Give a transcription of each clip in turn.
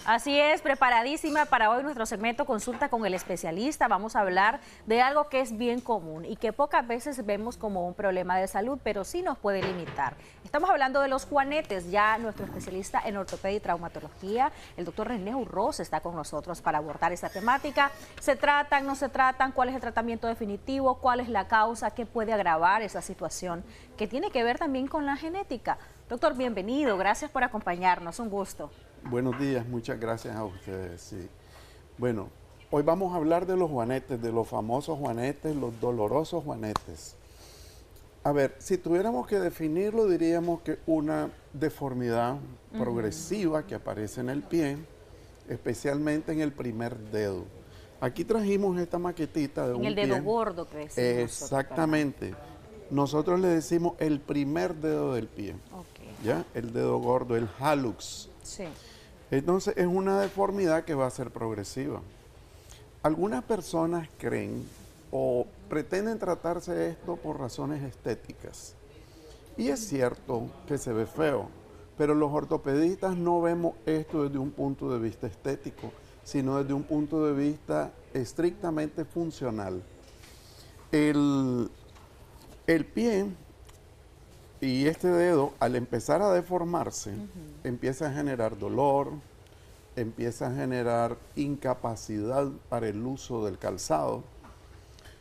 Así es, preparadísima para hoy nuestro segmento Consulta con el Especialista. Vamos a hablar de algo que es bien común y que pocas veces vemos como un problema de salud, pero sí nos puede limitar. Estamos hablando de los juanetes. Ya nuestro especialista en ortopedia y traumatología, el doctor René Urroz, está con nosotros para abordar esta temática. ¿Se tratan, no se tratan? ¿Cuál es el tratamiento definitivo? ¿Cuál es la causa? ¿Qué puede agravar esa situación? Que tiene que ver también con la genética. Doctor, bienvenido. Gracias por acompañarnos. Un gusto. Buenos días, muchas gracias a ustedes. Sí. Bueno, hoy vamos a hablar de los juanetes, de los famosos juanetes, los dolorosos juanetes. A ver, si tuviéramos que definirlo, diríamos que una deformidad progresiva que aparece en el pie, especialmente en el primer dedo. Aquí trajimos esta maquetita de un pie. En el dedo gordo que decimos. Exactamente. Nosotros le decimos el primer dedo del pie. Okay. ¿Ya? El dedo gordo, el hallux. Sí. Entonces es una deformidad que va a ser progresiva. Algunas personas creen o pretenden tratarse esto por razones estéticas. Y es cierto que se ve feo, pero los ortopedistas no vemos esto desde un punto de vista estético, sino desde un punto de vista estrictamente funcional. El pie y este dedo, al empezar a deformarse, empieza a generar dolor, empieza a generar incapacidad para el uso del calzado,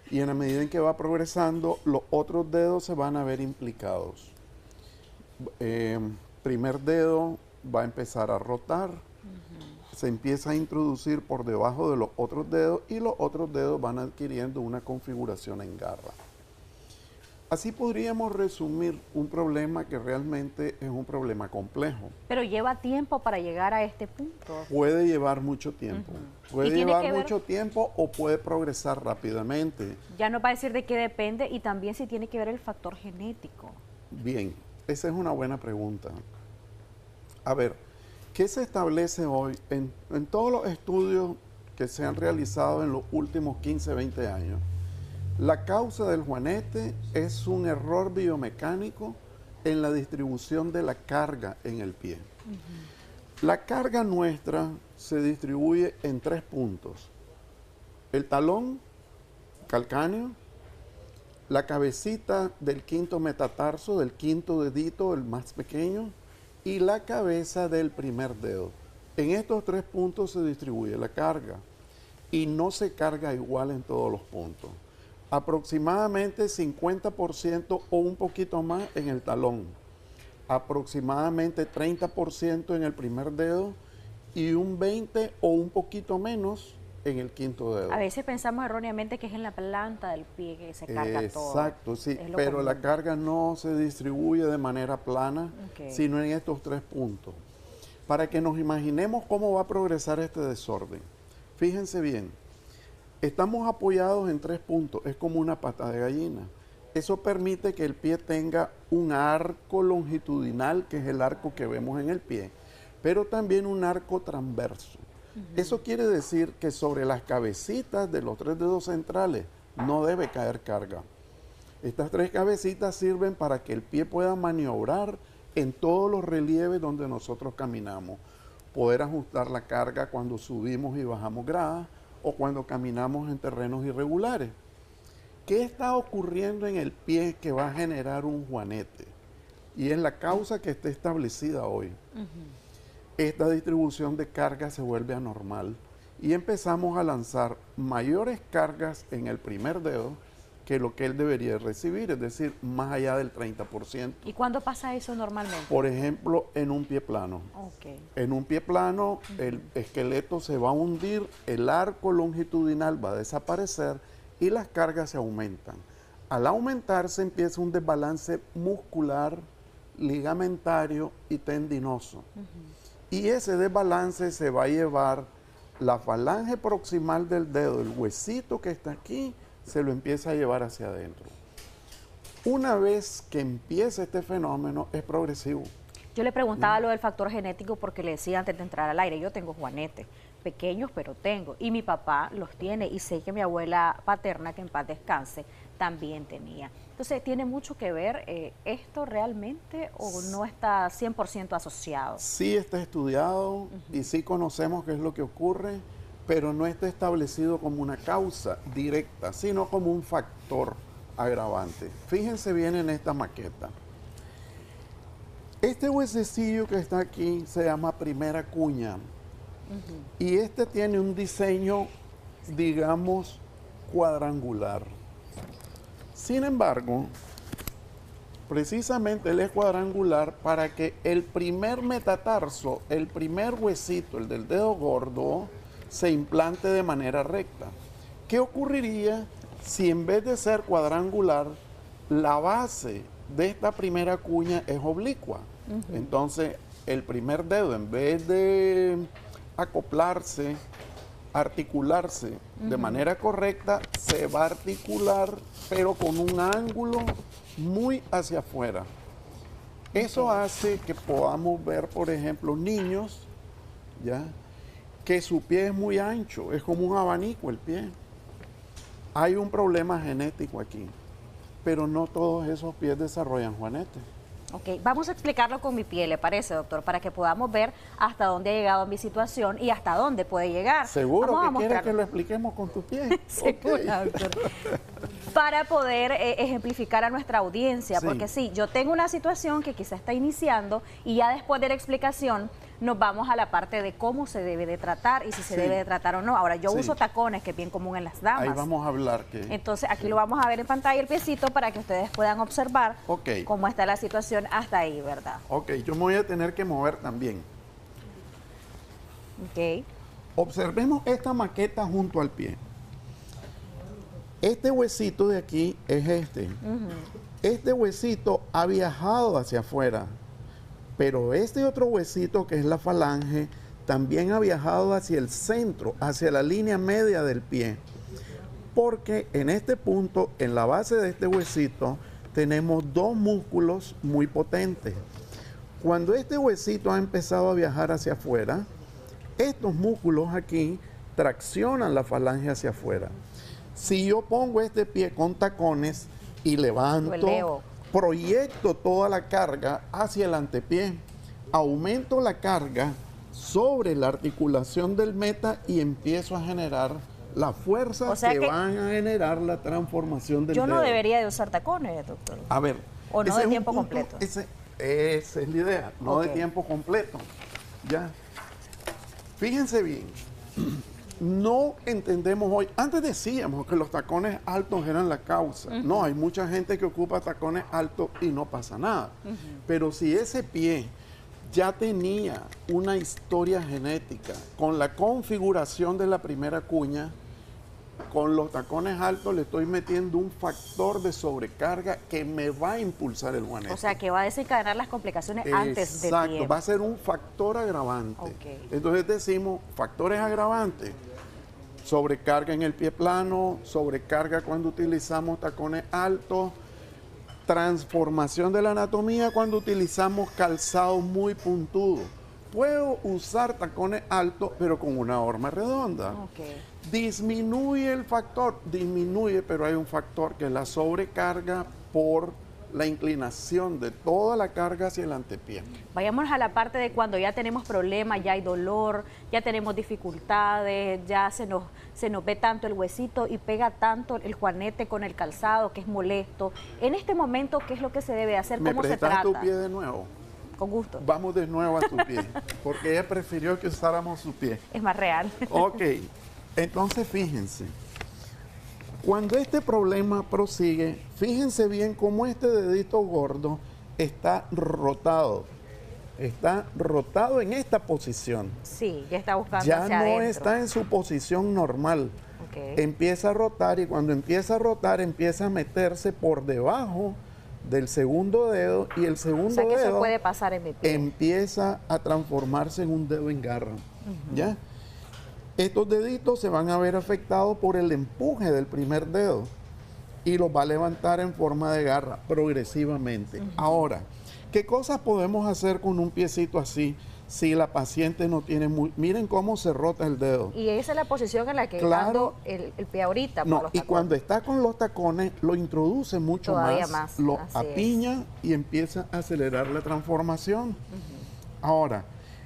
y en la medida en que va progresando, los otros dedos se van a ver implicados. Primer dedo va a empezar a rotar, se empieza a introducir por debajo de los otros dedos, y los otros dedos van adquiriendo una configuración en garra. Así podríamos resumir un problema que realmente es un problema complejo. Pero lleva tiempo para llegar a este punto. Puede llevar mucho tiempo. Puede llevar mucho tiempo o puede progresar rápidamente. Ya nos va a decir de qué depende y también si tiene que ver el factor genético. Bien, esa es una buena pregunta. A ver, ¿qué se establece hoy en todos los estudios que se han realizado en los últimos 15, 20 años? La causa del juanete es un error biomecánico en la distribución de la carga en el pie. La carga nuestra se distribuye en 3 puntos. El talón calcáneo, la cabecita del quinto metatarso, del quinto dedito, el más pequeño, y la cabeza del primer dedo. En estos 3 puntos se distribuye la carga y no se carga igual en todos los puntos. Aproximadamente 50% o un poquito más en el talón, aproximadamente 30% en el primer dedo y un 20 o un poquito menos en el quinto dedo. A veces pensamos erróneamente que es en la planta del pie que se carga todo. Exacto, sí, pero la carga no se distribuye de manera plana, sino en estos 3 puntos. Para que nos imaginemos cómo va a progresar este desorden, fíjense bien. Estamos apoyados en 3 puntos, es como una pata de gallina. Eso permite que el pie tenga un arco longitudinal, que es el arco que vemos en el pie, pero también un arco transverso. Eso quiere decir que sobre las cabecitas de los 3 dedos centrales no debe caer carga. Estas 3 cabecitas sirven para que el pie pueda maniobrar en todos los relieves donde nosotros caminamos. Poder ajustar la carga cuando subimos y bajamos gradas, o cuando caminamos en terrenos irregulares. ¿Qué está ocurriendo en el pie que va a generar un juanete? Y es la causa que está establecida hoy. Esta distribución de carga se vuelve anormal y empezamos a lanzar mayores cargas en el primer dedo que lo que él debería recibir, es decir, más allá del 30%. ¿Y cuándo pasa eso normalmente? Por ejemplo, en un pie plano. En un pie plano, el esqueleto se va a hundir, el arco longitudinal va a desaparecer y las cargas se aumentan. Al aumentarse empieza un desbalance muscular, ligamentario y tendinoso. Y ese desbalance se va a llevar la falange proximal del dedo, el huesito que está aquí, se lo empieza a llevar hacia adentro. Una vez que empieza este fenómeno, es progresivo. Yo le preguntaba lo del factor genético porque le decía antes de entrar al aire, yo tengo juanetes, pequeños pero tengo, y mi papá los tiene, y sé que mi abuela paterna, que en paz descanse, también tenía. Entonces, ¿tiene mucho que ver esto realmente o no está 100% asociado? Sí está estudiado y sí conocemos qué es lo que ocurre, pero no está establecido como una causa directa, sino como un factor agravante. Fíjense bien en esta maqueta. Este huesecillo que está aquí se llama primera cuña y este tiene un diseño, digamos, cuadrangular. Sin embargo, precisamente él es cuadrangular para que el primer metatarso, el primer huesito, el del dedo gordo, se implante de manera recta. ¿Qué ocurriría si en vez de ser cuadrangular, la base de esta primera cuña es oblicua? Entonces, el primer dedo, en vez de acoplarse, articularse de manera correcta, se va a articular, pero con un ángulo muy hacia afuera. Eso hace que podamos ver, por ejemplo, niños, ¿ya?, que su pie es muy ancho, es como un abanico el pie. Hay un problema genético aquí, pero no todos esos pies desarrollan juanete. Ok, vamos a explicarlo con mi pie, ¿le parece, doctor? Para que podamos ver hasta dónde ha llegado mi situación y hasta dónde puede llegar. ¿Seguro vamos que quieres que lo expliquemos con tus pies? Seguro, doctor. Para poder ejemplificar a nuestra audiencia, Sí. porque sí, yo tengo una situación que quizá está iniciando y ya después de la explicación nos vamos a la parte de cómo se debe de tratar y si se Sí. debe de tratar o no. Ahora, yo Sí. uso tacones, que es bien común en las damas. Ahí vamos a hablar que... Entonces, aquí lo vamos a ver en pantalla el piecito para que ustedes puedan observar Ok. cómo está la situación hasta ahí, ¿verdad? Ok, yo me voy a tener que mover también. Ok. Observemos esta maqueta junto al pie. Este huesito de aquí es este. Este huesito ha viajado hacia afuera, pero este otro huesito, que es la falange, también ha viajado hacia el centro, hacia la línea media del pie. Porque en este punto, en la base de este huesito, tenemos dos músculos muy potentes. Cuando este huesito ha empezado a viajar hacia afuera, estos músculos aquí traccionan la falange hacia afuera. Si yo pongo este pie con tacones y Lo levanto, elevo. proyecto toda la carga hacia el antepié, aumento la carga sobre la articulación del meta y empiezo a generar la fuerza O sea que que van a generar la transformación del Yo no dedo. debería de usar tacones, doctor. A ver. O no ese de es un tiempo punto, completo. esa es la idea, no Ok. de tiempo completo. Ya. Fíjense bien. No entendemos hoy, antes decíamos que los tacones altos eran la causa. No, hay mucha gente que ocupa tacones altos y no pasa nada. Pero si ese pie ya tenía una historia genética con la configuración de la primera cuña, con los tacones altos le estoy metiendo un factor de sobrecarga que me va a impulsar el juanete. O sea, que va a desencadenar las complicaciones antes de Exacto, tiempo. va a ser un factor agravante. Ok. Entonces decimos factores agravantes: sobrecarga en el pie plano, sobrecarga cuando utilizamos tacones altos, transformación de la anatomía cuando utilizamos calzado muy puntudo. Puedo usar tacones altos, pero con una horma redonda. Ok. Disminuye el factor, disminuye, pero hay un factor que es la sobrecarga por la inclinación de toda la carga hacia el antepié. Vayamos a la parte de cuando ya tenemos problemas, ya hay dolor, ya tenemos dificultades, ya se nos ve tanto el huesito y pega tanto el juanete con el calzado, que es molesto. En este momento, ¿qué es lo que se debe hacer? ¿Me ¿Cómo se prestas trata? tu pie de nuevo? Con gusto. Vamos de nuevo a tu pie, porque ella prefirió que usáramos su pie. Es más real. Ok, entonces fíjense, cuando este problema prosigue, fíjense bien cómo este dedito gordo está rotado en esta posición. Sí, ya está buscando Ya hacia no adentro. está en su posición normal. Ok. Empieza a rotar y cuando empieza a rotar empieza a meterse por debajo del segundo dedo y el segundo O sea, que eso dedo puede pasar en mi pie. empieza a transformarse en un dedo en garra. ¿Ya? Estos deditos se van a ver afectados por el empuje del primer dedo y los va a levantar en forma de garra progresivamente. Ahora, ¿qué cosas podemos hacer con un piecito así Si la paciente no tiene miren cómo se rota el dedo. Y esa es la posición en la que Claro, ando el pie ahorita. No, por los y tacones. cuando está con los tacones, lo introduce mucho Todavía más, más, lo así apiña y empieza a acelerar la transformación. Ahora,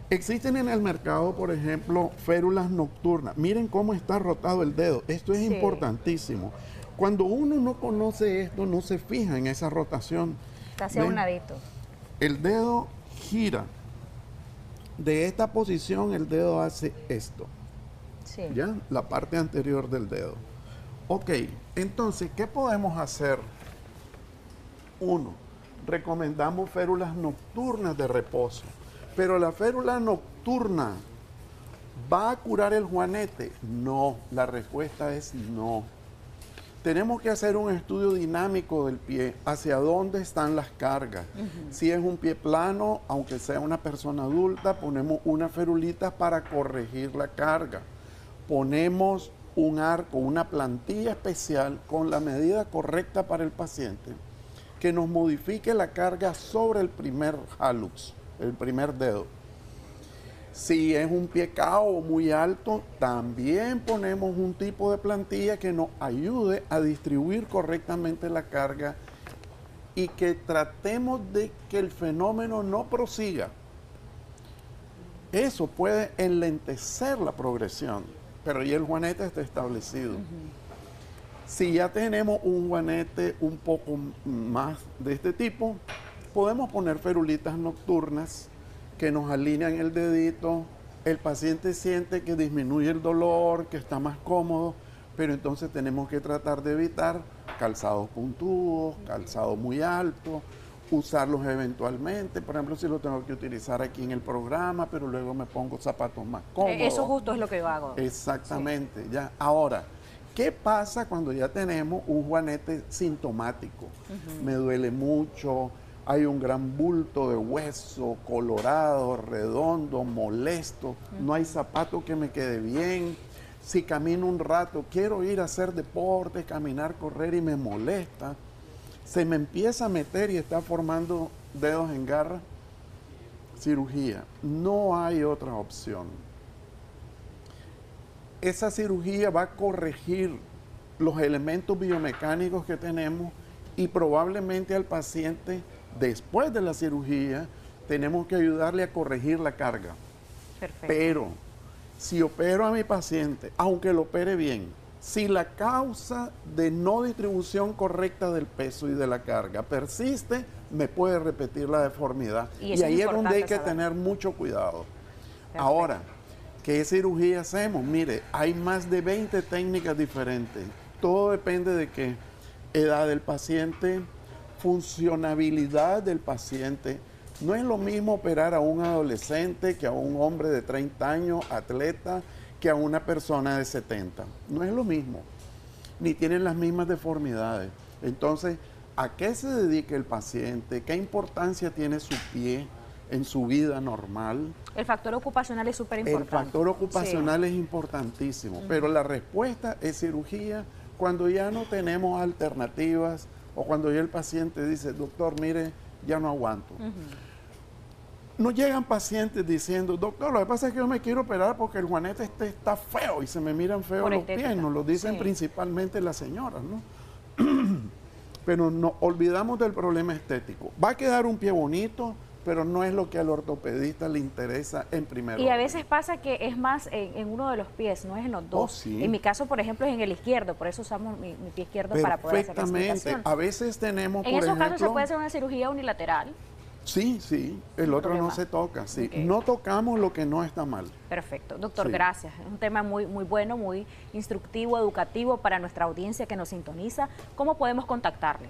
existen en el mercado, por ejemplo, férulas nocturnas. Miren cómo está rotado el dedo. Esto es Sí. importantísimo. Cuando uno no conoce esto, no se fija en esa rotación. Está hacia un ladito. El dedo gira. De esta posición, el dedo hace esto. Sí. ¿Ya? La parte anterior del dedo. Ok, entonces, ¿qué podemos hacer? Uno, recomendamos férulas nocturnas de reposo. Pero la férula nocturna, ¿va a curar el juanete? No, la respuesta es no. Tenemos que hacer un estudio dinámico del pie, hacia dónde están las cargas. Si es un pie plano, aunque sea una persona adulta, ponemos una ferulita para corregir la carga. Ponemos un arco, una plantilla especial con la medida correcta para el paciente, que nos modifique la carga sobre el primer hallux, el primer dedo. Si es un pie cao muy alto, también ponemos un tipo de plantilla que nos ayude a distribuir correctamente la carga y que tratemos de que el fenómeno no prosiga. Eso puede enlentecer la progresión, pero ya el juanete está establecido. Si ya tenemos un juanete un poco más de este tipo, podemos poner ferulitas nocturnas que nos alinean el dedito, el paciente siente que disminuye el dolor, que está más cómodo, pero entonces tenemos que tratar de evitar calzados puntudos, calzado muy alto, usarlos eventualmente, por ejemplo, si lo tengo que utilizar aquí en el programa, pero luego me pongo zapatos más cómodos. Eso justo es lo que yo hago. Exactamente, sí. Ya. Ahora, ¿qué pasa cuando ya tenemos un juanete sintomático? Me duele mucho, hay un gran bulto de hueso, colorado, redondo, molesto, no hay zapato que me quede bien. Si camino un rato, quiero ir a hacer deporte, caminar, correr y me molesta. Se me empieza a meter y está formando dedos en garra. Cirugía. No hay otra opción. Esa cirugía va a corregir los elementos biomecánicos que tenemos y probablemente al paciente, después de la cirugía, tenemos que ayudarle a corregir la carga. Perfecto. Pero si opero a mi paciente, aunque lo opere bien, si la causa de no distribución correcta del peso y de la carga persiste, me puede repetir la deformidad. Y ahí es donde hay que tener mucho cuidado. Perfecto. Ahora, ¿qué cirugía hacemos? Mire, hay más de 20 técnicas diferentes. Todo depende de qué edad del paciente, funcionabilidad del paciente. No es lo mismo operar a un adolescente que a un hombre de 30 años, atleta, que a una persona de 70. No es lo mismo, ni tienen las mismas deformidades. Entonces, ¿a qué se dedica el paciente? ¿Qué importancia tiene su pie en su vida normal? El factor ocupacional es súper importante. El factor ocupacional es importantísimo, pero la respuesta es cirugía cuando ya no tenemos alternativas o cuando ya el paciente dice, doctor, mire, ya no aguanto. Nos llegan pacientes diciendo, doctor, lo que pasa es que yo me quiero operar porque el juanete está feo y se me miran feos los pies. Nos lo dicen principalmente las señoras, ¿no? Pero nos olvidamos del problema estético. Va a quedar un pie bonito, pero no es lo que al ortopedista le interesa en primer lugar. Y a veces pasa que es más en uno de los pies, no es en los dos. Sí. En mi caso, por ejemplo, es en el izquierdo, por eso usamos mi pie izquierdo para poder hacer la explicación. A veces tenemos, en esos casos se puede hacer una cirugía unilateral. Sí, sí, el otro no se toca, sí. Okay. No tocamos lo que no está mal. Perfecto. Doctor, gracias. Es un tema muy bueno, muy instructivo, educativo para nuestra audiencia que nos sintoniza. ¿Cómo podemos contactarle?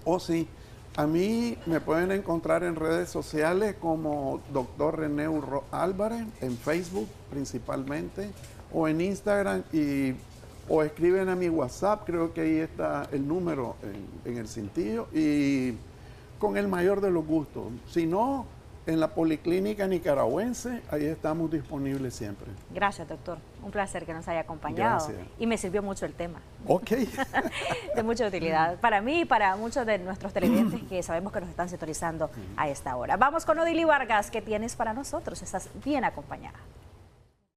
Oh, sí. A mí me pueden encontrar en redes sociales como Dr. René Urro Álvarez, en Facebook principalmente, o en Instagram, o escriben a mi WhatsApp, creo que ahí está el número en el cintillo, y con el mayor de los gustos. Si no, en la Policlínica Nicaragüense, ahí estamos disponibles siempre. Gracias, doctor. Un placer que nos haya acompañado. Gracias. Y me sirvió mucho el tema. Ok. De mucha utilidad para mí y para muchos de nuestros televidentes que sabemos que nos están sintonizando a esta hora. Vamos con Odili Vargas, ¿qué tienes para nosotros? Estás bien acompañada.